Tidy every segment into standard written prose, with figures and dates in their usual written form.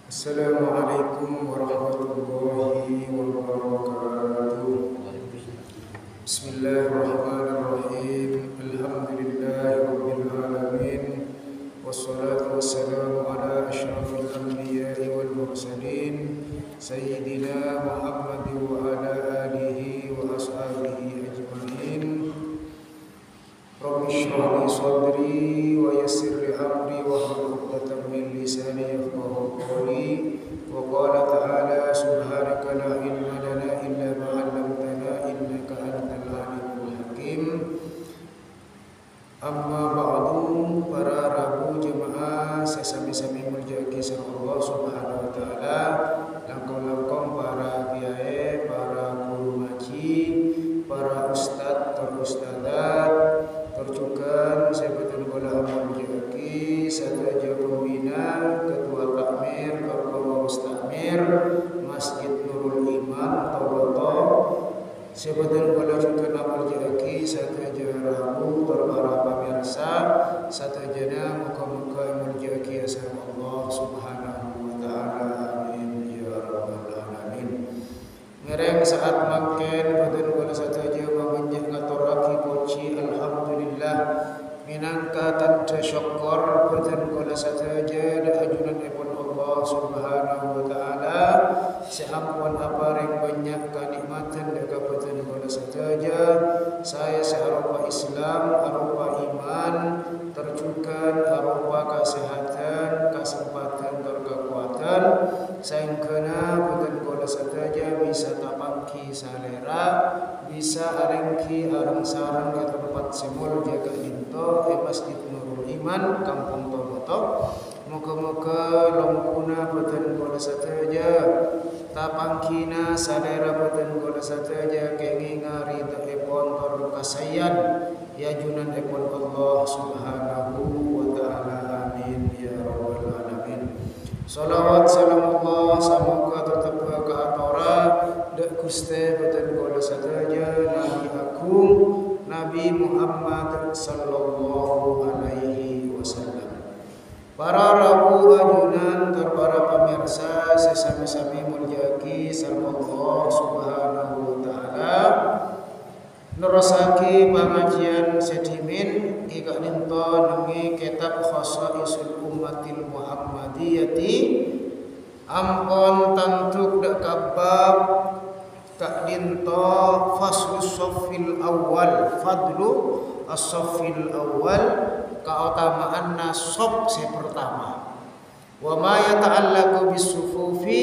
Assalamualaikum warahmatullahi wabarakatuh. Bismillahirrahmanirrahim. Alhamdulillahirabbil alamin. Wassalatu wassalamu ala asyrafil anbiya'i wal mursalin sayyidina Muhammadin wa ala alihi wa ashabihi ajmain. Rabbi shrah li sadri wa yassir li amri wahlul 'uqdatam min lisani yafqahu qawli. Wa qala ta'ala subhanaka la ilma lana illa ma 'allamtana innaka antal alimul hakim. Amma ba'du, para rabu jemaah sesami-sami muljaki sareng Allah Subhanahu wa taala, langkong-langkong para kiai, para guru ngaji, para ustaz atau ustadzat, tercukan sebutan bola amal muljaki, sadaja pembina, ketua takmir, ketua mustakmir Masjid Nurul Iman atau Boto, sebutan bola cukan amal muljaki, sadaja rabu, para pemirsa, satajana muka-muka muljaki asal Allah Subhanahu wa taala. Amin ya rabbal alamin. Ngereng saat makin badan bola sataja mabanyak ngaturaki poci alhamdulillah minangka tanda syukur badan bola sataja da ajunan ipun Allah Subhanahu wa taala seampun apareng banyak kenikmatan da badan bola sataja saya searupa Islam arupa iman tercukan arupa kesehatan kesempatan kekuatan saengkeuna badan bola sataja bisa tapangki salera bisa arengki areng sareng ke tempat semul jaga dinto Masjid Nurul Iman Kampung Toboto. Moga-moga longkuna badan bola sataja tapangkina salera badan bola sataja kengi ngari epon tor kasayan ya junan epon Allah Subhanahu wa taala. Amin ya rabbal alamin. Salawat salam Allah semoga tetap ke atora dak Gusti badan bola sataja Nabi agung Nabi Muhammad sallallahu alaihi wasallam. Para rabu ajunan para pemirsa sesami-sami muljaki sareng Allah Subhanahu wa taala. Nerosake pengajian sedimin ika dinto nengi kitab Khosaisul Ummatil Muhammadiyati ampun tantuk dak kabab kak dinto faslus shaffil awal fadlu as-shaffil awal keutamaan nasab pertama wa ma yata'allaqu bis-sufufi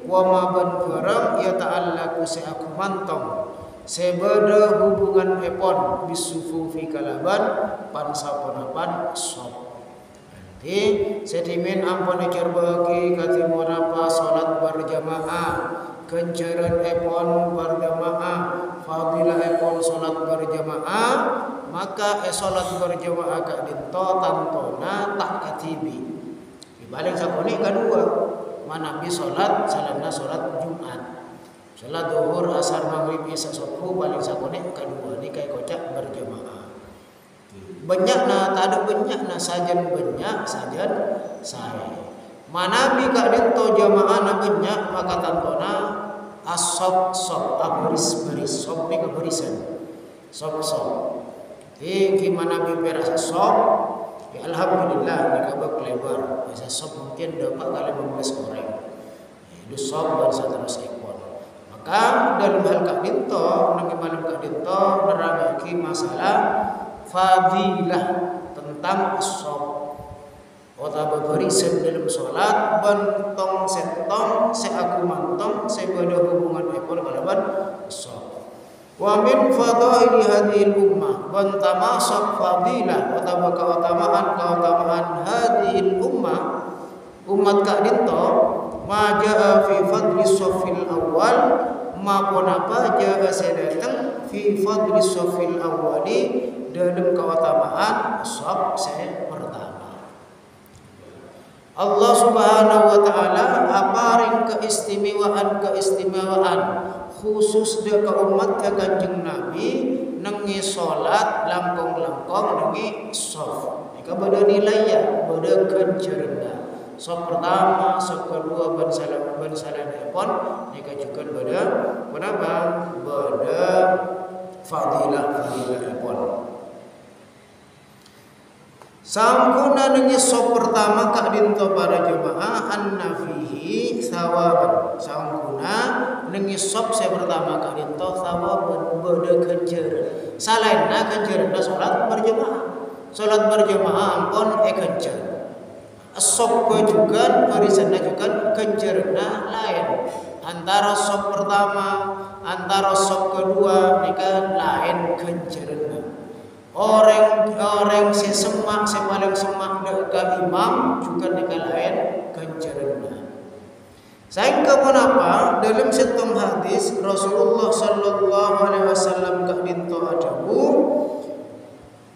wa ma barang yata'allaqu aku mantong sebeda hubungan epon bis-sufufi kalaban pansaponapan sop. Nanti sedimen ampun ecer bagi katimur apa salat berjamaah kenceran epon berjamaah fadilah epon salat berjamaah maka salat berjamaah kak dinto tantona tak katibi dibalik sakoni kedua manabi salat salana salat Jumat salat zuhur asar maghrib isya subuh balik sakoni kedua ni kai kocak berjamaah banyakna tak ada banyakna sajan banyak sajan saya manabi kak dinto jamaah na banyak maka tantona asop sop baris sop ni kebarisan sop gimana beras sop ya alhamdulillah ni kabak lebar bisa sop mungkin dapat kali 15 orang itu sop dan terus ekor maka dalam hal kak dinto nang malam kak dinto nerangake masalah fadilah tentang sop Otaba barisan dalam solat bentong setong seaku mantong sebada hubungan ekor kalaban sop. Wa min fadaili hadhil ummah bantama sop fadilah otaba keutamaan hadhil ummah umat kak dinto ma jaa fi fadli sofil awal ma ponapa jaa sedateng fi fadli sofil awali dalam keutamaan sop pertama. Allah Subhanahu wa taala aparing keistimewaan khusus de ka umat ka Kanjeng Nabi nengi salat langkong-langkong nengi saf. Ika bada nilai ya, bada kencerna. Sop pertama, sop kedua ban salam epon nika juga beda kenapa? Beda fadilah epon. Sangkuna nengi sop pertama kak dinto para jemaah anna fihi sawaban. Sangkuna nengi sop saya pertama kak dinto sawaban beda kencer. Salainna kencerna salat berjemaah. Salat berjemaah ampun kencer. Sop juga barisanna juga kencerna lain. Antara sop pertama, antara sop kedua nika lain kencerna. Orang sesemak paling semak dekat imam juga nika lain kencerna. Sehingga kenapa dalam satu hadis Rasulullah sallallahu alaihi wasallam kak bintu adabu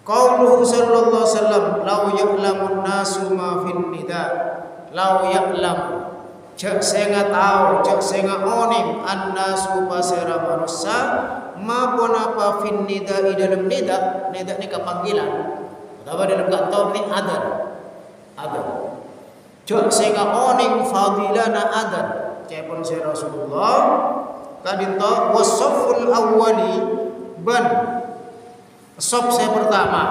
qauluhu sallallahu alaihi wasallam law ya'lamun nasu ma fin nida law ya'lam cak senga tahu cak senga oning annasu pasera manusia ma pun apa fin nida dalam nida ni kepanggilan atau dalam kantor ni adan cak senga oning fadilana adan cepon se Rasulullah kadinto wasaful awwali ban sop saya pertama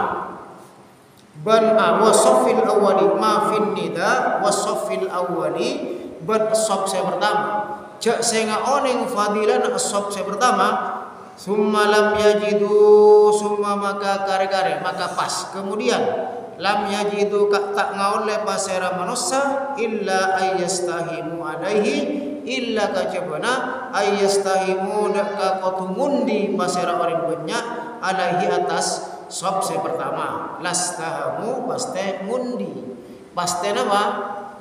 ban wasafil awwali ma fin nida wasafil awwali ban sop saya pertama cak senga oning fadilan sop saya pertama summa lam yajidu summa maka kare-kare maka pas kemudian lam yajidu tak ngaule pasera manusia illa ayyastahimu alaihi illa kajabana ayyastahimu dak kotungundi pasera orang banyak alaihi atas sop saya pertama lastahamu paste ngundi paste nama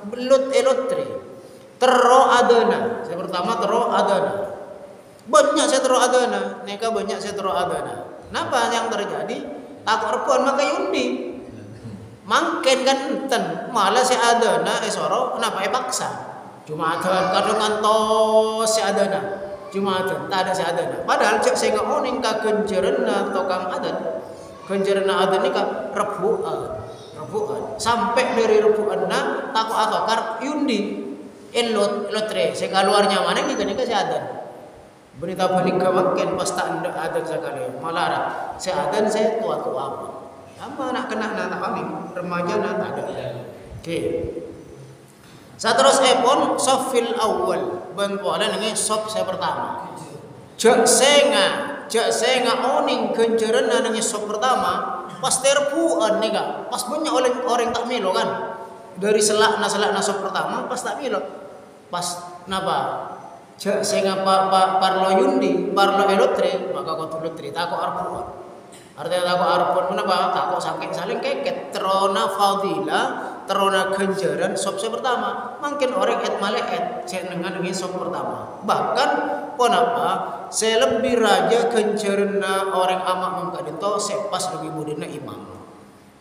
belut elotre tero adana saya pertama tero adana banyak saya tero adana neka banyak saya tero adana napa yang terjadi takor pun maka yundi mangken kan enten malah saya adana soro kenapa paksa Jumatan kadang ngantos saya adana Jumatan tak ada saya adana padahal cek saya ngoning ka kencerna tokang adan kencerna adan ni ka rebuan sampai dari rebuanna takut atokar yundi lotre saya keluarnya mana nika saya adan berita balik kemakin pas tak ada sekali malah saya adan saya tua apa nak kena nak kami remaja nak ada okey saterus epon sofil awal bantuan dengan sop saya pertama cek senga oning kencerna dengan sop pertama pas terpuan nih kak pas banyak orang tak milo kan dari selak na sop pertama pas tak milo pas napa cek senga parlo yundi parlo elotre maka kau tulutri tak kau arpuan artinya tak kau arpuan kenapa tak kau saling keket terona fadila terona kenjaran sop saya pertama mungkin orang malaikat saya dengan sop pertama bahkan pun apa saya lebih raja kenjarna orang amak mengkadento saya pas lebih mudina imam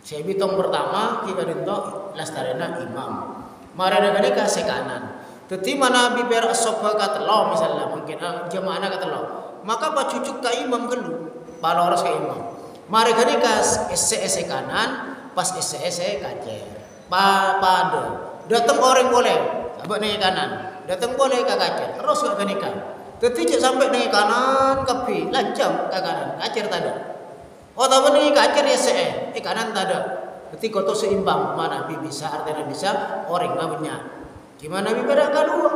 saya bitong pertama kita dento lastarena imam marana kadeka saya kanan tetima nabi berak sop katelo misalnya mungkin jamaah katelo maka pak cucuk ka imam kelu pala oras ka imam mari kadeka ese kanan pas ese kacer pada datang orang boleh abang naik kanan datang boleh ke kacer terus ke nikah ketika sampai naik kanan kapi lancam ke kanan kacer tak ada oh tak benar kacer ya kanan tak ada ketika tu seimbang mana bisa artinya bisa orang namanya gimana bi beda kedua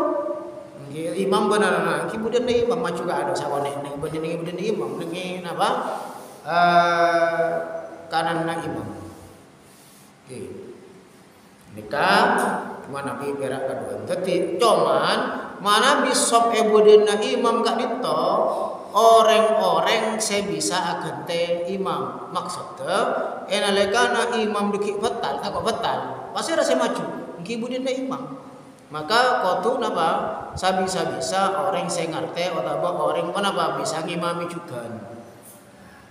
imam benar kemudian nih imam juga ada sawane nih benar imam nih apa kanan na imam okay. Nikah mana bi berak kedua tapi cuman mana bisop ebudena imam kak dito orang-orang saya bisa akan te imam maksudnya enalekana imam dikit betal takut betal pasti rasa maju ngibudena imam maka kotu napa sabisa orang saya ngerti atau orang kenapa bisa ngimami juga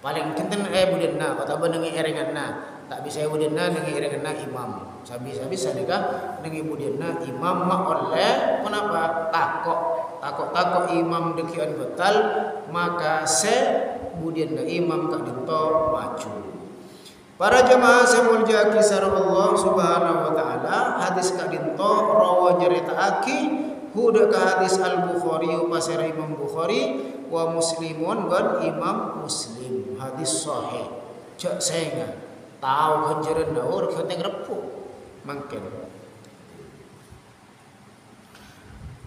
paling kenten budena atau benengi erenganna tak bisa budena nengi erenganna imam sabisa deka nengi budena imam mak oleh kenapa takok imam dekian betal maka se budena imam kak dito maju Para jamaah semulja kisar Allah subhanahu wa ta'ala, hadis kadinto rawa nyeritaaki huda ka hadis al-Bukhari pasera Imam Bukhari wa Muslimun dan Imam Muslim, hadis sahih. Cak senga tahu kanjaran daur kenteng repuk mangken.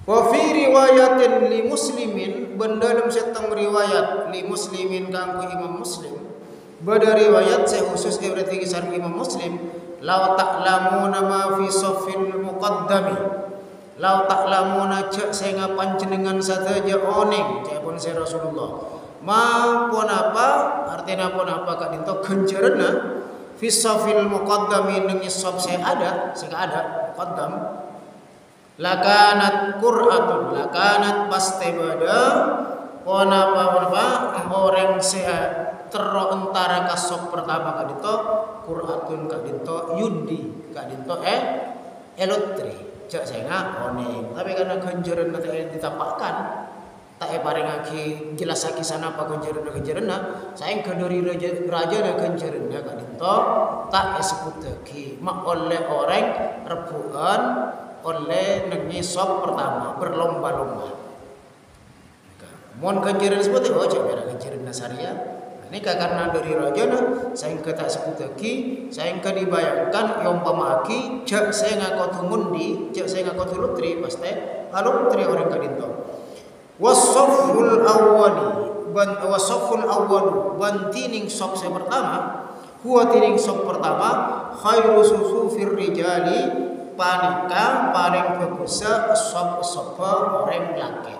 Wa fi riwayatin li Muslimin, dalam setang riwayat li Muslimin kanggo Imam Muslim. Bada riwayat saya khusus berarti kisah Imam Muslim, law ta'lamuna ma fi saffil muqaddami, law ta'lamuna cak saya ngapan jenengan sadaja oning cak pun saya Rasulullah ma pun apa artinya pun apa kak dinto genjerna fi saffil muqaddami nengi saf saya ada muqaddam lakanat qur'atun, lakanat pasti bada pun apa orang saya tero antara kasok pertama kadito Qur'atun kadito yundi kadito elotri cak senga oning, tapi karena ganjaran nanti ditampakkan tak paring aki jelas aki sana apa ganjaran saya keduri raja na ganjaran kadito tak sebut lagi mak oleh orang rebuan oleh nengi sok pertama berlomba-lomba mon ganjaran sebut oh cak beda ganjaran nasaria. Ini karena dari rajana saya tak sebut lagi, saya dibayangkan yang pamaki cak saya ngaku tumundi, cak saya ngaku tulutri pasti alutri orang kadinto. Wasoful awwali bantining sok saya pertama, huwa tining sok pertama khairu susufir rijali panika paling bagusa sok orang laki.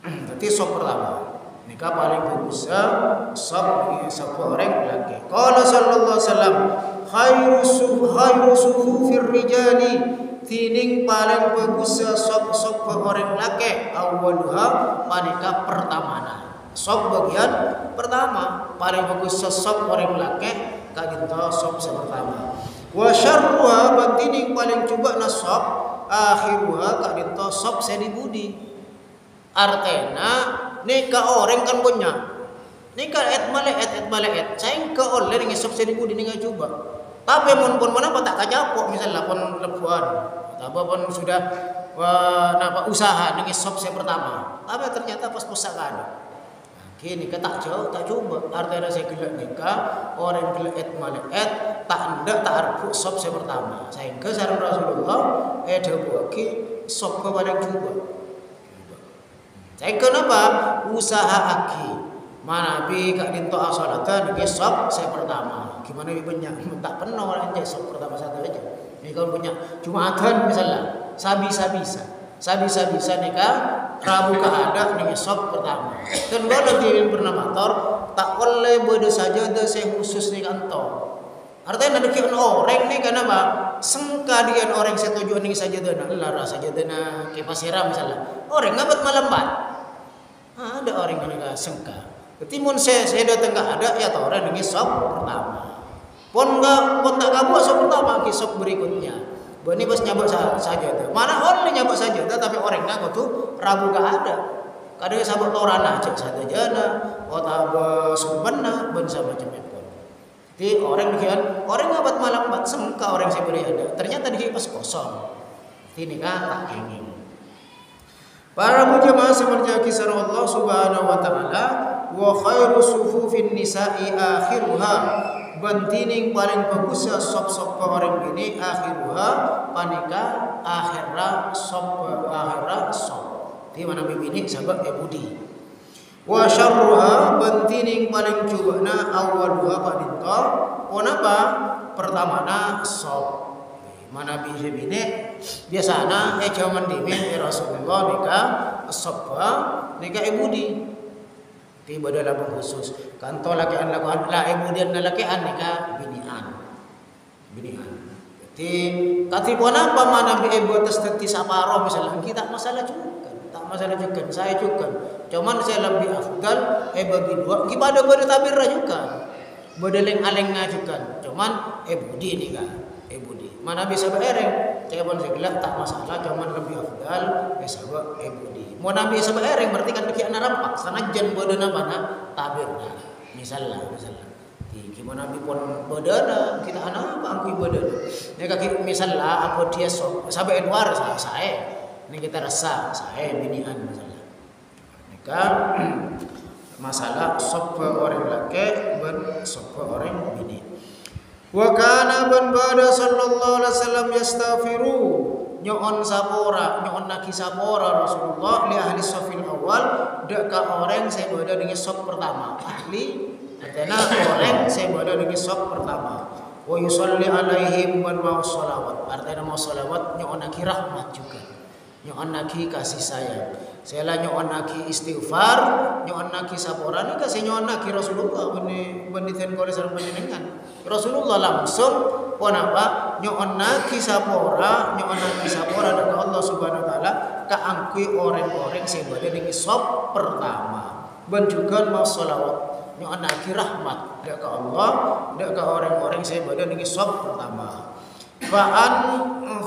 Berarti sok pertama. Nikah paling bagus sab orang laki. Qala sallallahu alaihi wasallam khairu sufufir rijali tining paling bagus sab orang laki awwaluha panika pertamana. Sab bagian pertama paling bagus sab orang laki kadinto sab pertama. Wa syarruha bantining paling coba nasab akhiruha kadinto sab sedibudi. Artena nika orang kan punya nika et malaet saya ke oleh dengan sok seribu di nika coba tapi pun mana tak kacapok misalnya pun lebuan apa pun sudah napa usaha dengan sok saya pertama tapi ternyata pas pusaka kini ke tak jauh tak coba artinya saya gelak nika orang gelak et malaet tak hendak tak arbu sok saya pertama saya ke sarang Rasulullah dabuaki sok ke paling coba. Saya kenapa usaha aki mana bi kak dinto asalatan gesok saya pertama gimana bi banyak tak pernah orang gesok pertama satu aja ini kalau punya Jumatan misalnya sabisa nikah Rabu ada nih gesok pertama dan kalau dia pernah motor tak boleh bodoh saja ada saya khusus nih kantor artinya ada kian orang nih karena apa sengka dia orang saya tujuan nih saja dana lara saja dana ke pasira misalnya orang ngabat malambat ada orang yang enggak sengka. Ketimun saya datang enggak ada ya orang dengan sok pertama. Pon tak kabur sok pertama ke sok berikutnya. Bani pas nyabak saja. Mana orang nyabak saja tapi orang enggak tuh Rabu enggak ada. Kadang sahabat orang aja saja jana, otaba sumbana ben sama macam pun. Jadi orang ngabat malam bat sengka orang saya beri ada. Ternyata dia pas kosong. Ini kan tak ingin. Para jamaah semerja kisah Allah subhanahu wa ta'ala wa khairu sufufin nisa'i akhiruha bantining paling bagus sop orang ini akhiruha panika akhirah sop di mana bibini sabab ebudi wa syarruha bantining paling cubana awwaluha padinto onapa pertamana sop mana bisa bine biasana zaman dimin Rasulullah nikah sabba nikah ibudi tiba dalam khusus kanto lakian lakuan la ibudian lakian nikah binian jadi katipun apa mana bi ibu atas teti saparo misalnya kita masalah juga saya juga cuman saya lebih afdal bagi dua ibadah tabir juga bodeleng aleng ngajukan cuman ibudi nikah mana bisa berereng, saya pun segelak tak masalah, cuman lebih afdal bisa ebudi. Mau nabi bisa berereng berarti kan deki anak rampak, sana jen bodoh nabana tabir. Misalnya, Gimana Nabi pun bedana kita anak angkui bedana. Ya kaki misalnya apa dia sampai Edward saya. Ini kita rasa saya binian misalnya. Maka masalah sopa orang laki dan sopa orang bini. Wa kana ban bada sallallahu alaihi wasallam yastaghfiru nyoon sapora nyoon naki sapora Rasulullah li ahli safil awal dak ka orang saya bada dengan sop pertama ahli artinya orang saya bada dengan sop pertama wa yusalli alaihim ban mau sholawat artinya mau sholawat nyoon naki rahmat juga nyoon naki kasih sayang saya nyoon naki istighfar nyoon naki sapora ni kasih nyoon naki Rasulullah beniten kore sareng panjenengan Rasulullah langsung pun apa nyoon naki sapora dari Allah Subhanahu wa taala kaangkui orang-orang sing bade ning sop pertama ben juga mau sholawat nyoon naki rahmat dak ka Allah dak ka orang-orang sing bade ning sop pertama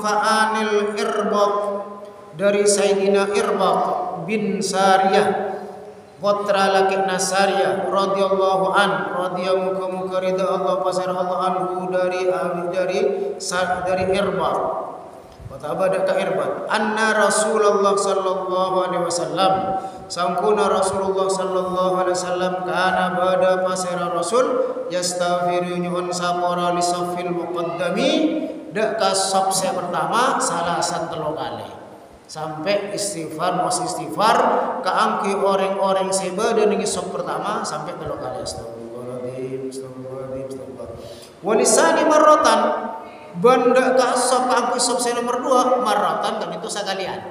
fa'anil irbaq dari Sayyidina Irbaq bin Sariyah putra laki Nasariyah radhiyallahu an radhiyallahu ridha Allah pasar Allah anhu dari Irbaq kata abada ka Irbaq anna Rasulullah sallallahu alaihi wasallam sangkuna Rasulullah sallallahu alaihi wasallam kana bada pasar Rasul yastaghfiru nyuhun sapora li safil muqaddami dak ka saf pertama salasan telu kali sampai istighfar masih istighfar kaangki orang-orang sebada ning sop pertama sampai 3 kali astagfirullahaladzim walisani marratan benda ka sop kaangki sop nomor 2 marratan kan itu sekalian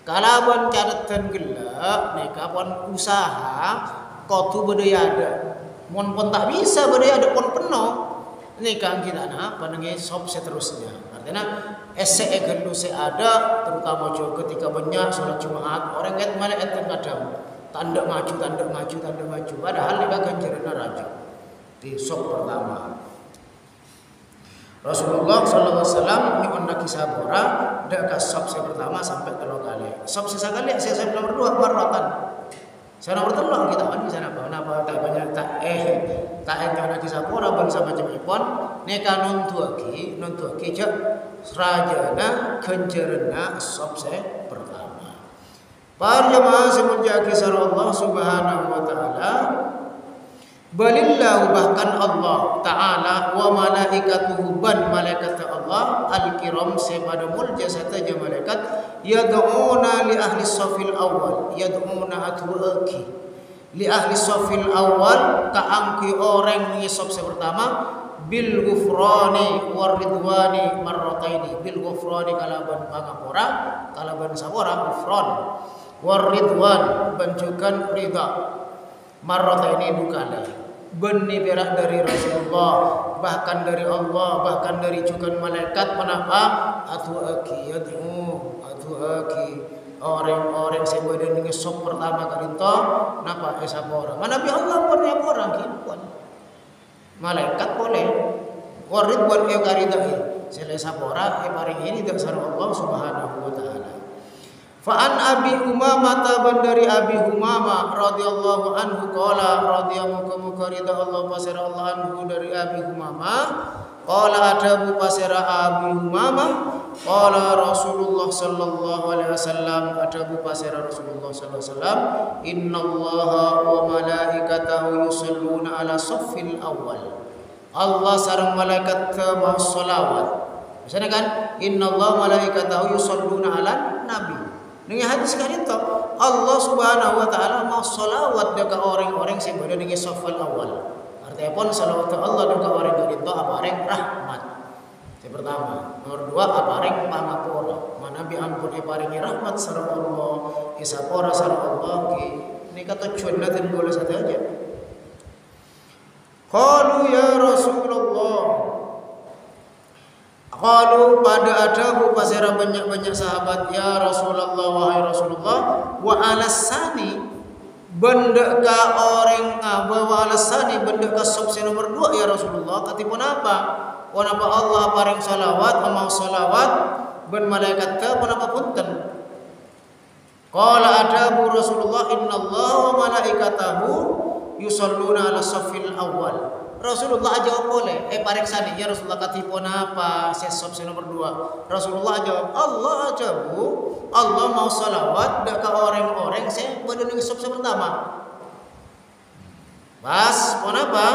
kalaban cadatan gelak nek kapan usaha kotu bedaya ada mun pun tak bisa bedaya ada pun penuh nika kita panengi sop seterusnya artinya SCE gendu ada terutama juga ketika banyak sholat Jumat orang kan mana enten kadang tanda maju padahal nika ganjaran raja di sop pertama Rasulullah sallallahu alaihi wasallam nyuwun naki sabora dak ka sop pertama sampai 3 kali sop sekali saya nomor 2 marratan saya nomor 3 kita kan di sana apa tak banyak tak karena kisah pura bangsa macam ipon neka nontuaki jak rajana kenjerna sop pertama para jemaah semenjak kisah Allah Subhanahu wa taala balillahu bahkan Allah taala wa malaikatuhu ban malaikat Allah al-kiram sepada mulja saja malaikat yad'una li ahli safil awal yad'una atwaki li ahli safil awal kaangki orang ni saf pertama bil ghufrani war ridwani marrataini bil ghufrani kalaban pangapura kalaban sabora ghufran war ridwan banjukan ridha marrataini 2 kali benih berak dari Rasulullah bahkan dari Allah bahkan dari juga malaikat menapa atuaki orang-orang sing bade ning sop pertama kali to napa esapora mana bi Allah pun ya orang kipan malaikat boleh warid buat e karidai selesapora e paring ini dak sareng Allah Subhanahu wa taala fa an abi umamah taban dari abi umamah radhiyallahu anhu qala radhiyallahu karida Allah pasira Allah anhu dari abi umamah qala adabu pasira abi umamah qala Rasulullah sallallahu alaihi wasallam adabu pasira Rasulullah sallallahu alaihi wasallam innallaha wa malaikatahu yusalluna ala saffil awwal Allah sareng malaikat mau sholawat misalnya kan innallaha malaikatahu yusalluna ala nabi dengan hadis kali itu Allah Subhanahu wa taala mau sholawat dekat orang-orang sing berada di safal awal. Artinya pun sholawat Allah dekat orang kali itu apa orang rahmat. Yang pertama, nomor 2 apa orang pangapura. Manabi ampun paringi rahmat sareng Allah, isapora sareng Allah ki ini kata tujuan natin boleh satu aja. Qalu ya Rasulullah qalu pada adabu pasera banyak-banyak sahabat ya Rasulullah wahai Rasulullah wa alasani benda ka orang bahwa alasani benda ka subsi nomor 2 ya Rasulullah katipun apa wa napa Allah paring salawat mau salawat ben malaikat ka punapa punten qala adabu Rasulullah innallaha wa malaikatahu yusalluna ala safil awal. Rasulullah jawab boleh. Pareksani ya Rasulullah katipona apa sesop nomor 2. Rasulullah jawab Allah ajabu. Allah mau salawat dak ka orang-orang saya pada ning sop pertama. Bas pon apa?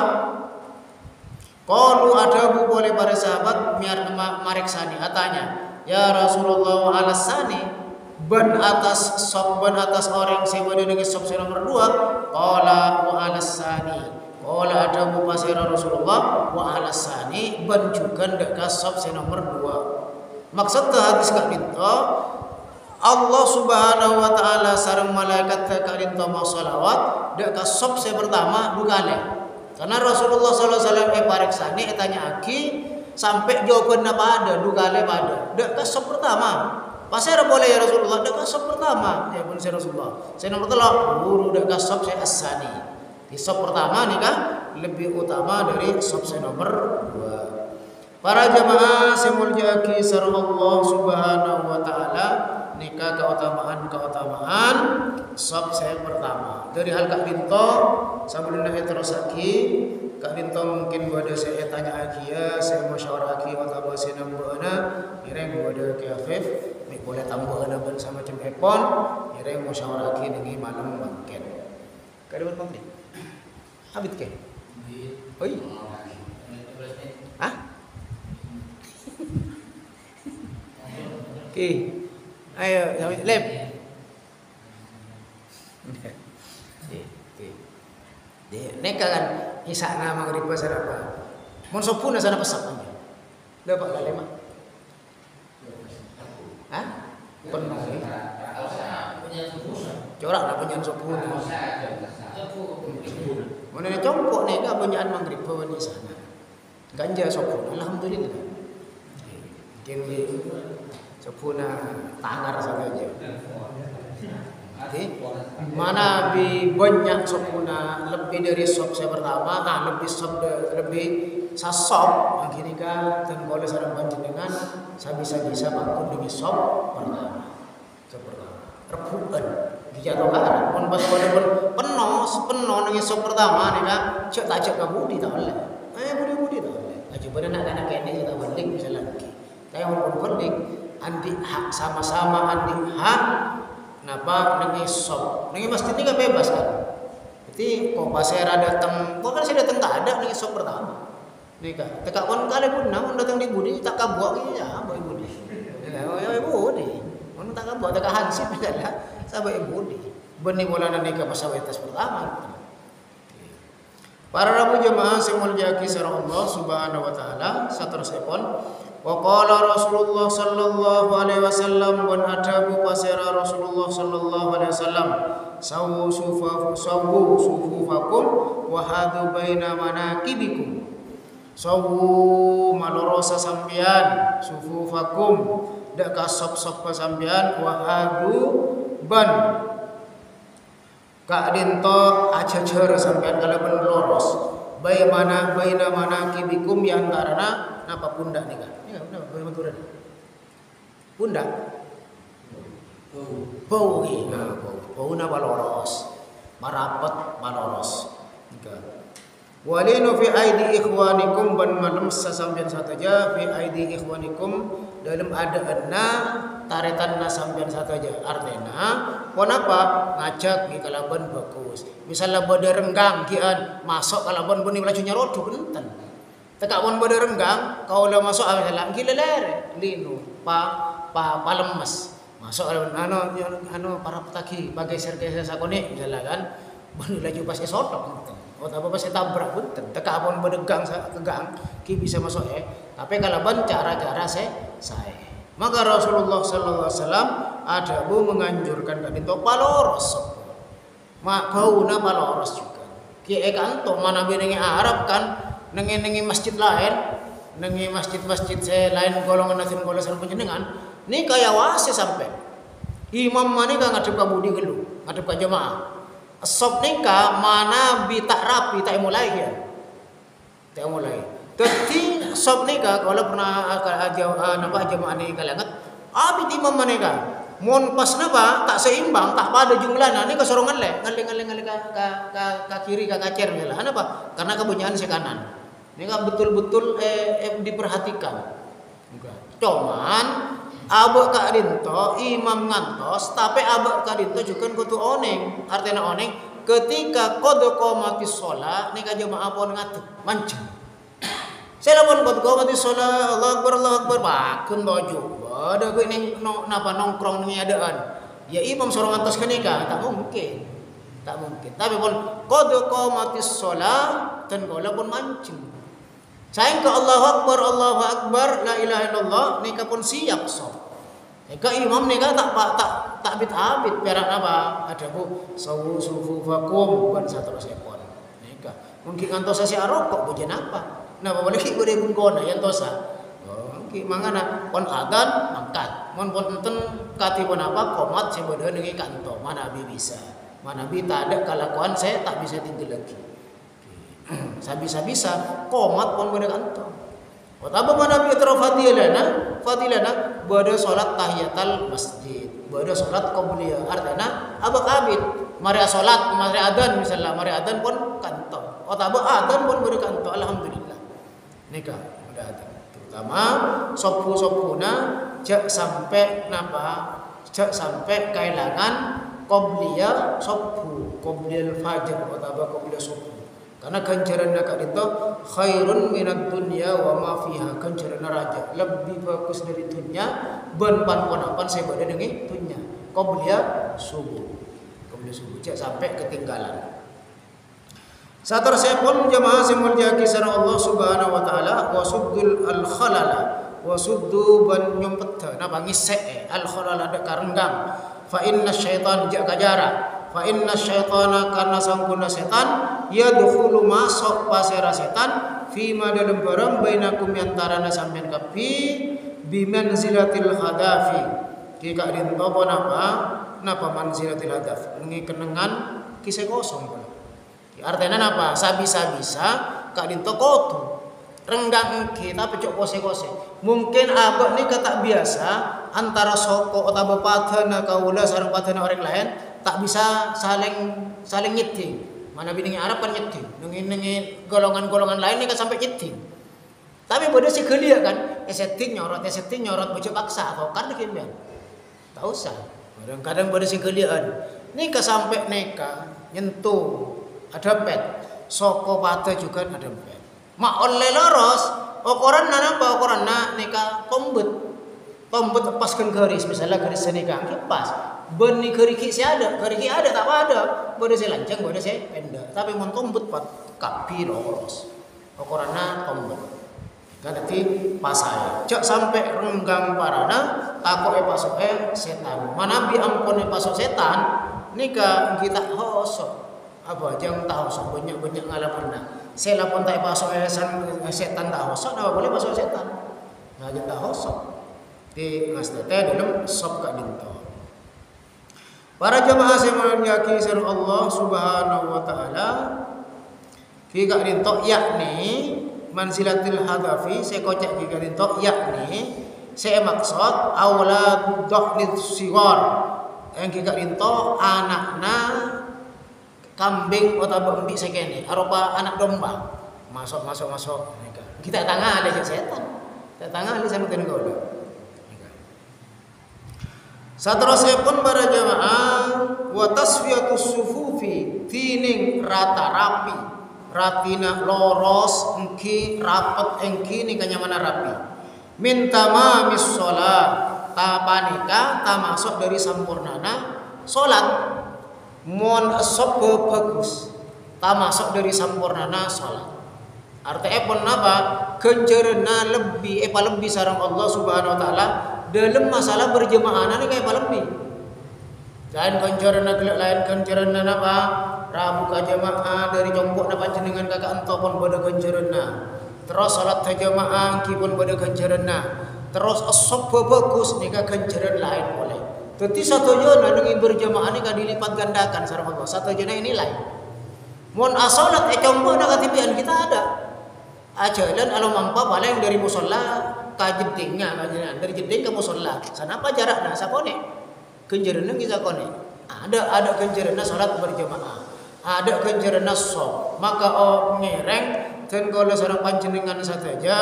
Qalu adabu boleh para sahabat miar mareksani atanya. Ya Rasulullah alasani ban atas sop ban atas orang saya pada ning sop nomor 2. Qala wa alasani. Qala adabu pasira Rasulullah wa alasani ban juga ndak kasop nomor 2. Maksud hadis kak dinto Allah Subhanahu wa taala sareng malaikat kak dinto mau salawat ndak kasop pertama dukale. Karena Rasulullah sallallahu alaihi wasallam pareksani tanya aki sampai jawabanna pada dukale pada ndak kasop pertama. Pasira boleh ya Rasulullah ndak kasop pertama. Ya pun Rasulullah. Nomor 3 guru ndak kasop asani. Di sop pertama nih kan lebih utama dari sop nomor 2. Para jamaah semulyaki sareng Allah Subhanahu wa taala nikah keutamaan sop pertama. Dari hal Kak Binto sebelum terusaki Kak Binto mungkin ada saya tanya lagi ya, saya musyawarah lagi atau saya nambahna ireng ada ke Afif boleh tambahna bersama macam epon ireng musyawarah lagi ning malam mungkin. Kada pamit. Habis ke? Oi. Hah? Oke. Ayo, lem. Neka kan isana maghrib sarapa. Mun sopuna sana pesak aja. Dapat lema. Hah? Penuh. Corak lah penyan sopuna. Mana ni congkok ni kan banyakan maghrib bawa di sana. Ganja sopuna, alhamdulillah. Kini sopuna tangar saja. Mana bi banyak sopuna lebih dari sop saya pertama, lebih sasop akhirnya kan dan boleh sarang panjenengan saya bisa bangun dengan sop pertama. Rebukan dijatuhkan pun pas pada penuh dengan sop pertama nih kan cek tak cek kabudi tak boleh budi tak boleh aja pada nak kene kita balik bisa lagi kayak walaupun balik andi hak sama-sama andi hak napa dengan sop dengan masjid ini kan bebas kan jadi kok pasera datang bukan saya datang tak ada dengan sop pertama nih kan tekak pun kali pun namun datang di budi tak kabuak ya boy budi ya budi mun tak kabuak tak hansip adalah sahabat budi benih bola nikah pasawaitas pertama. Para rabu jemaah sing mulyaki sareng Allah Subhanahu wa taala saterusipun wa qala Rasulullah sallallahu alaihi wasallam wan adabu pasira Rasulullah sallallahu alaihi wasallam sawu sufufakum wa hadu baina manakibikum sawu malorosa sampean sufufakum dak kasop-sop sampean wa hadu ban Kak Dinto ajajar sampean kalaban loros baina kibikum yang karena napa pundak nih kan ya napa baturan pundak bau napa loros marapat maloros walinu fi aidi ikhwanikum ban malam sasampean sataja fi aidi ikhwanikum dalam adaanna taretan sampean sataja artena pon apa ngajak di kalaban bagus misalnya bade renggang kian masuk kalaban beni lajunya rodo benten tekak pon bade renggang kau udah masuk misalnya gilelere linu pa lemes masuk anu para petaki bagai sergei sakone misalnya kan beni laju pas esodok apa pas tabrak benten tekak pon bade gang kegang ki bisa masuk tapi kalaban cara-cara saya maka Rasulullah sallallahu alaihi wasallam ada menganjurkan kan itu paloros. Mak bauna paloros juga. Ki kanto mana benenge Arab kan nengi masjid lain, nengi masjid-masjid lain golongan nasim golongan panjenengan, ni kaya wase sampai. Imam mana ka ngadep ka budi gelu, ngadep ka jemaah. Sop nika mana bi tak rapi tak mulai ya. Tak mulai. Dadi sop nika kalau pernah jemaah ni kalangat abi imam maneka Mon pas napa tak seimbang, tak pada jumlahnya ini kesorongan ngale ke kiri ke kacer lah. Kenapa? Karena kebanyakan si kanan. Ini kan betul-betul diperhatikan. Cuman abek kak dinto imam ngantos, tapi abek kak dinto juga kutu oneng. Artinya oneng ketika qad qamatis shalah nika jemaah pon ngatur mancing. Saya lapon qad qamatis shalah, Allahu akbar bakun baju. Ada gue ini napa nongkrong nih adaan. Ya imam sorong atas kenika tak mungkin. Tapi pun qad qamatis shalah dan kala pun mancing. Saya ke Allahu akbar la ilaha illallah nika pun siap sok. Nika imam nika tak bit-abit perak apa ada bu sawu sufufakum ban saterusnya pun. Nika mungkin ngantos si arokok bojen apa. Nah boleh ki boleh bungkona yang tosa. Mangana pon adan mangkat mon pon enten kati pon apa komat saya bodoh dengan kanto mana abi bisa mana abi tak ada kelakuan saya tak bisa tinggal lagi saya bisa komat pon bodoh kanto apa mana abi terus fadilana bodoh sholat tahiyatul masjid bodoh sholat qabliyah artinya abak abid mari sholat mari adan misalnya mari adan pon kanto atau adan pon bodoh kanto alhamdulillah nikah udah ada pertama sopu-sopuna jak sampai kehilangan qobliyah sopu qobliyal fajr atau qobliyah sopu karena ganjaran nak itu khairun minad dunya wa ma fiha ganjaran raja lebih bagus dari dunia ban pan saya pada dengan dunia qobliyah subuh jak sampai ketinggalan. Satar saya pun jamaah semulja kisah Allah Subhanahu wa taala wa suddul al khalala wa suddu ban nyumpet napa ngisek al khalala de karenggang fa inna syaitan jak kajara fa inna syaitana karena sangkuna setan yadkhulu masuk pasera setan fi ma dalam barang bainakum antarana sampean kapi bi manzilatil hadafi kika din apa napa manzilatil hadaf ngikenengan kisah kosong. Artinya apa? Sabisa kak dinto kotu renggang kita pecok kose mungkin abak ni kata biasa antara soko atau bapadana kaula sareng padana orang lain tak bisa saling nyeting mana bini Arab kan nyeting nengi golongan lain ni kan sampai nyeting tapi bodoh sih gelia kan setting nyorot bocor paksa atau kan dikimbian tak usah kadang-kadang bodoh sih geliaan ni sampai neka nyentuh ada pet soko pada juga ada pet mak oleh loros ukuran apa ukuran neka tombet lepaskan garis misalnya garis senika pas benih geriki ada tak ada boleh saya lancang boleh saya pendek tapi mau tombet pat kapi loros ukuran tombet nanti pasai cak sampai renggang parana takut pasok setan mana bi ampun pasok setan nika kita hosok apa jangan tahu sok banyak ngalaman dah. Saya lapon tak pasok setan tak hosok, apa boleh pasok setan? Nah jangan tak hosok. Di ngasdete dalam sop kak dinto. Para jamaah saya menyaki seru Allah Subhanahu wa taala. Ki kak dinto yakni manzilatil hadafi saya kocak ki kak dinto yakni saya maksud aulad dhahnid sigar. Yang ki kak dinto anakna kambing atau bambi sekene arupa anak domba masuk kita tangah ada setan kita tangah ada sama tenaga udah saterusnya pun para jamaah wa tasfiyatus sufufi tining rata rapi ratina loros engki rapet engki ni kanyamana rapi minta mamis sholat tapanika ta masuk dari sampurnana sholat mon asop bagus tak masuk dari sampurnana sholat artinya pun apa kencerna lebih sarang Allah Subhanahu wa taala dalam masalah berjemaah ini kayak lebih dan kencerna gelak lain kencerna apa rabu ka jamaah dari jombok na panjenengan kakak ento pun pada kencerna terus salat jamaah ki pun pada kencerna terus asop bagus nika kenceran lain boleh. Tetapi satu jona dengan berjamaah ini kan dilipat gandakan sareng Allah. Satu jona ini lain. Mun asolat combo nak katipian kita ada. Ajalan alam mampa paling dari musola ka jedingnya dari jeding ke musola. Sana apa jaraknya sapone? Kenjerena kita kone. Ada kenjerena salat berjamaah. Ada kenjerena sob. Maka ngereng dan kalau seorang panjenengan saja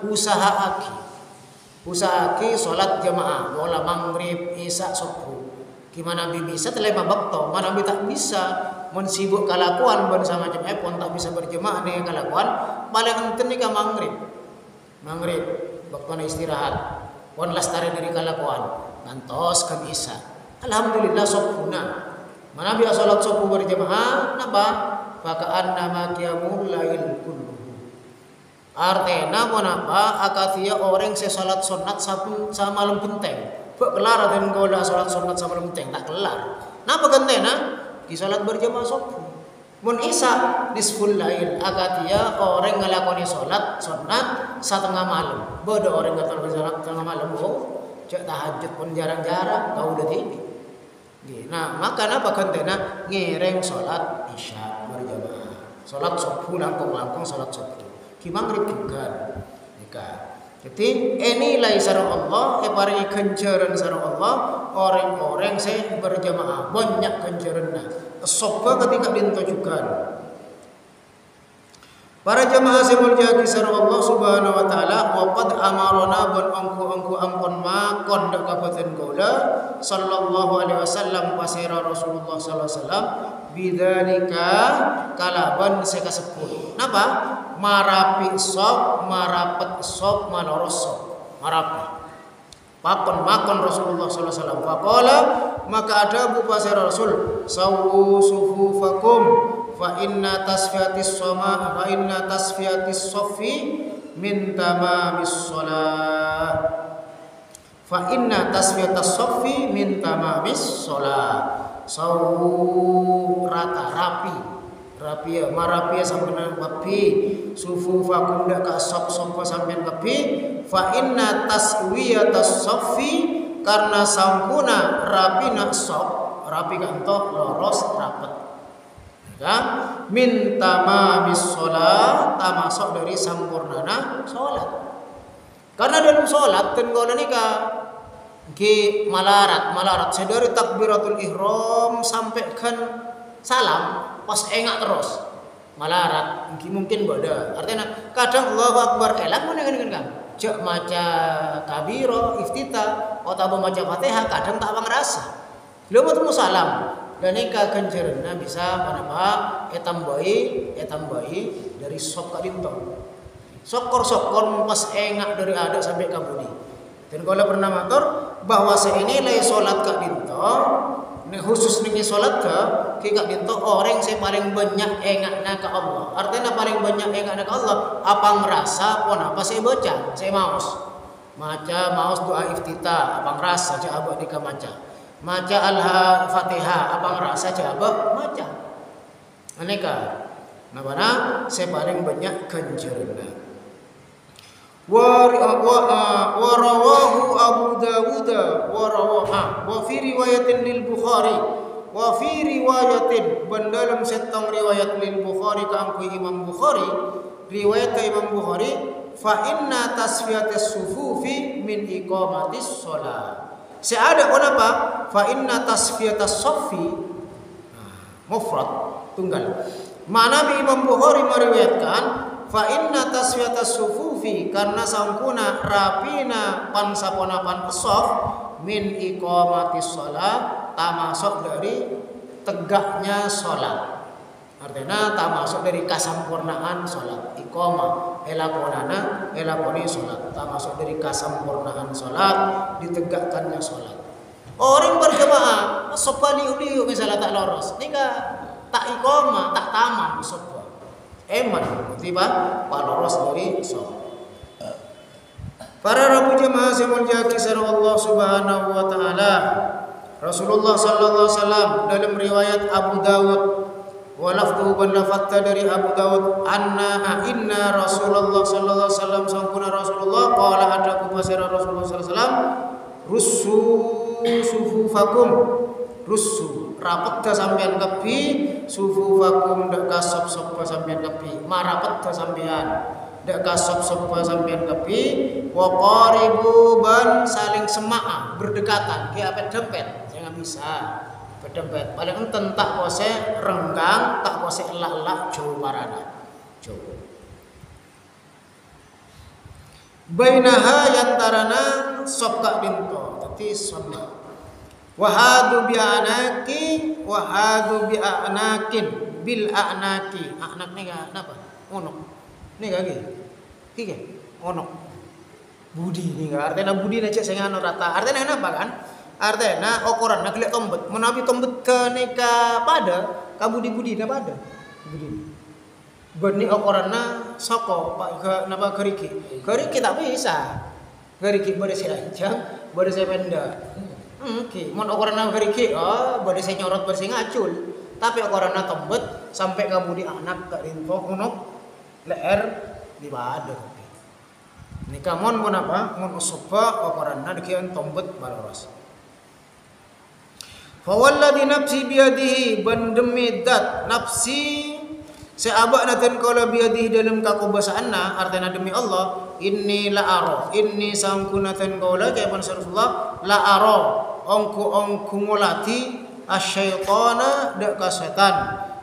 usaha aki salat jamaah. Bola maghrib, isya, subuh. Gimana bisa telema bakto, mana tak bisa mensibuk kalakuan bersama jemaah pun tak bisa berjemaah dengan kalakuan paling penting ni maghrib waktu istirahat pun lastari dari kalakuan ngantos ke isya. Alhamdulillah sopuna mana biasa salat subuh berjemaah napa fakaan nama qiyamul lail kulluhu artena pun apa akatia orang salat sunat sama malam penting kelar dan gola salat sunat sama penting tak kelar. Napa gantena? Di salat berjamaah subuh. Mun isya nisful lail akatia orang ngelakoni salat sunat setengah malam. Bodoh orang ngatal salat setengah malam. Cek tahajud pun jarang-jarang kau udah tibi. Nah, maka napa gantena ngereng salat isya berjamaah. Salat subuh langkung salat subuh. Ki maghrib juga. Nikah. Jadi nilai sarang Allah, paringi kenjaran sarang Allah, orang-orang saya berjamaah banyak kenjarannya. Sopa ketika dintojukan. Para jamaah saya mulia sarang Allah Subhanahu Wa Taala, waqad amarona bon angku ampun makon dak kabupaten Gola, sallallahu alaihi wasallam pasira Rasulullah sallallahu alaihi wasallam, bidzalika kalaban saya kasebut. Napa? Marapi sop, marapet sop, maloros sop, marapi. Pakon makon Rasulullah sallallahu alaihi wasallam. Faqala maka ada pasir Rasul, sawu sufufakum fa inna tasfiyatis soffi min tamamis shalah. Fa inna tasfiyatis soffi min tamamis shalah. Sawu rata rapi marapia sampeyan kapi sufu fakum dak ka sop sampeyan kapi fa inna taswiyatas soffi karena sampuna rapina sop rapi kanto loros rapet ya min tamamis shalah tamasuk dari sampurnana salat karena dalam salat tenggona nika ki malarat sedari takbiratul ihram sampai kan salam pas engak terus malarat mungkin beda artinya kadang Allahu Akbar elak mana kan cek maca kabiro iftitah atau maca Fatihah kadang tak ngerasa lu mau temu salam dan ika kenjerna bisa menambah etambai dari sop kadinto sokor pas engak dari ada sampai kabudi dan kalau pernah matur bahwa seinilai salat kadinto ini khusus nih salat ke kak dinto orang saya paling banyak engaknya ke Allah. Artinya paling banyak engaknya ke Allah. Apa ngerasa pun apa saya baca, saya maus doa iftitah, apa ngerasa coba dika maca. Maca al-Fatihah, apa ngerasa coba maca. Aneka. Nah mana saya paling banyak kenjerna. Warawahu Abu Dawud wa fi riwayatin lil Bukhari wa fi riwayatin dalam setong riwayat lil Bukhari ka Imam Bukhari riwayat ke Imam Bukhari fa inna tasfiyatis sufufi min iqamatis shalah seada apa fa inna tasfiyatas soffi mufrad tunggal mana bi Imam Bukhari meriwayatkan fa inna tasfiyatas sufufi karena sangkuna rapina pansapona saf min iqamatis shalah tamasuk dari tegaknya salat artinya tamasuk dari kasampurnaan salat iqamah elakoni salat tamasuk dari kasampurnaan salat ditegakkannya salat orang berjamaah sopali uliu misalnya tak loros nika tak iqamah tak taman sop eman tiba paloros dari sop. Para rabu jemaah semulia kisah Allah Subhanahu Wa Taala. Rasulullah Sallallahu Alaihi Wasallam dalam riwayat Abu Dawud walafduhu ban lafatta dari Abu Dawud inna Rasulullah Sallallahu Alaihi Wasallam sangkuna Rasulullah qala ada kupasira Rasulullah Sallallahu Alaihi Wasallam russu sufufakum russu rapet sampean kepi sufufakum dak kasop-sop sampean kepi marapet sampean dak kasop-sop sampean kepi wa qaribu ban saling semaa berdekatan ki apet dempet jangan bisa. Pedempet paling enten tak pose renggang, tak pose elak-elak jauh parana. Jauh. Bainaha yantarana sokak dinto. Dadi sama. Wahadu bi'anaki wahadu bi'anakin bil a'naki. Anak ni apa? Onok. Ni lagi. Tiga. Onok. Budi ni artinya budi na cek sengano rata. Artinya kenapa kan? Artinya okoran nak lihat tombet. Menabi tombet ke neka pada ka budi-budi na pada. Budi. Beni okoran na soko pak ke napa keriki. Keriki tak bisa. Keriki boleh saya lancang, boleh saya pendek. Oke, mon okorana keriki, boleh saya nyorot bersih ngacul. Tapi okorana tombet sampai kamu di anak ke rintok unuk leher di badan. Ini kamon mon apa? Mon usupa okorana dikian tombet baloros. Fawalladhi nafsi biyadihi bandemi dat nafsi seabak naten kala biyadihi dalam kakubasaanna artinya demi Allah inni la aro inni sangkunatan kala kaya pan Rasulullah la aro ongku ngolati asyaitana dak ka setan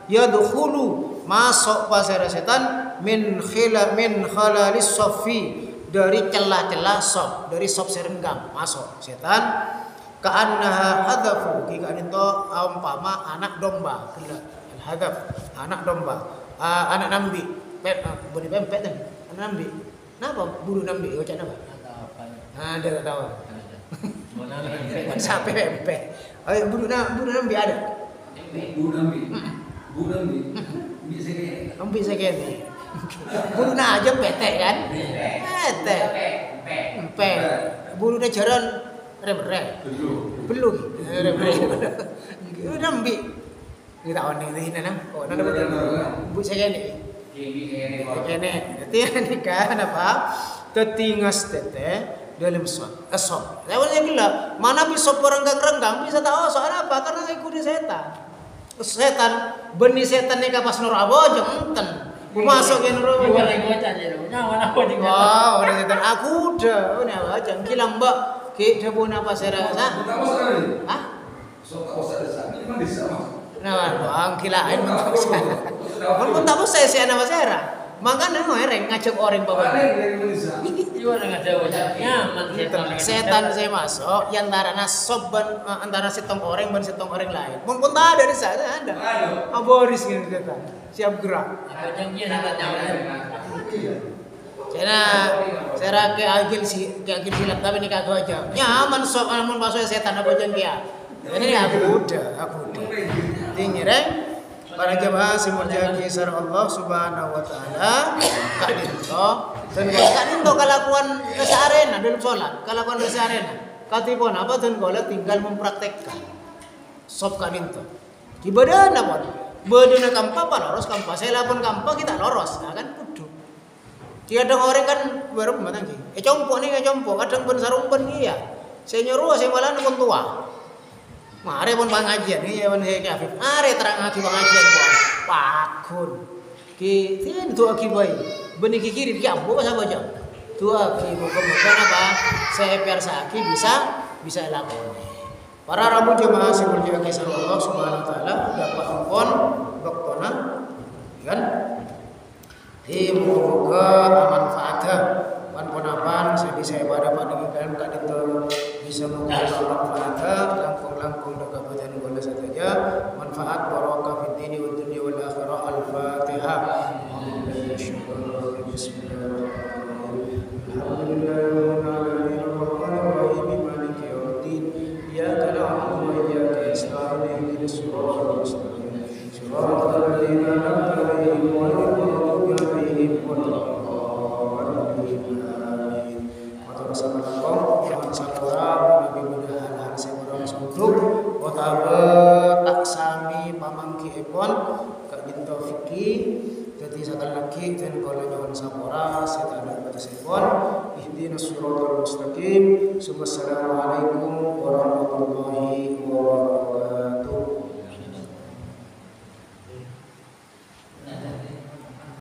yadkhulu masuk pasara setan min khalalis safi dari celah-celah sop dari sop serenggang masuk setan ka'annaha hadafu ki kanito umpama anak domba kira hadaf anak domba anak nambi budi pempek tadi anak nambi napa bulu nambi ucap apa ada tak tahu sampai pempek ayo bulu nambi ada bulu nambi bisa gini bulu na aja petek kan petek pempek bulu na jaran rem belum nambi kita on ini nana oh nana betul bu saya ni ini kan apa tetingas tete dalam sop saya boleh gila mana bisa renggang bisa tahu soal apa karena ikuti setan benih setan ni kapas nur abo jengten masuk ke nur abo wow orang setan aku dah ini apa jeng kilang mbak kita pun apa saya rasa nah, doang kilain mentok sana. Pun tak usah saya nama saya. Makanya ngereng ngajak orang bawa. Gimana ngajak nyaman setan saya masuk yang antara setong orang dan setong orang lain. Pun tak ada di sana ada. Aboris gitu setan. Siap gerak. Saya ke agil silat tapi ni kagak aja. Nyaman sob namun masuk setan apa jengkia. Ini aku udah. Tingireng para jemaah semurja kisar Allah Subhanahu wa taala kadinto dan kadinto kalakuan kesarena dalam salat kalakuan kesarena katipun apa dan gola tinggal mempraktekkan sop kadinto di badan apa badan kampa loros kampa saya lapon kampa kita loros nah, kan kudu tiada orang kan baru matang compo nih compo kadang pun sarumpen iya saya nyuruh saya malah pun tua mare pun pengajian ni yang saya kafir. Mare terang hati pengajian pun. Pakun. Kita tu akibai. Benih kiri dia ambo pasal baca. Tu akibai apa? Saya persaki bisa lakukan. Para rabu jemaah semurja kisah Allah Subhanahu wa taala dapat ampun waktuna kan? Semoga manfaatnya pan-panapan saya pada pandangan kak itu bisa mengumpulkan manfaat langkung kabupaten bola saja manfaat barokah fid dini wad dunya wal akhirah al-fatihah bismillahirrahmanirrahim maliki yaumiddin iyyaka na'budu wa iyyaka nasta'in ihdinas siratal mustaqim siratal ladzina an'amta 'alaihim ghairil maghdubi 'alaihim waladdallin tak sami pamangki epon kak dinto fiki jadi sekali lagi dan kalau nyawan sapora saya ada batas epon ihdinas siratal mustaqim. Assalamualaikum warahmatullahi wabarakatuh.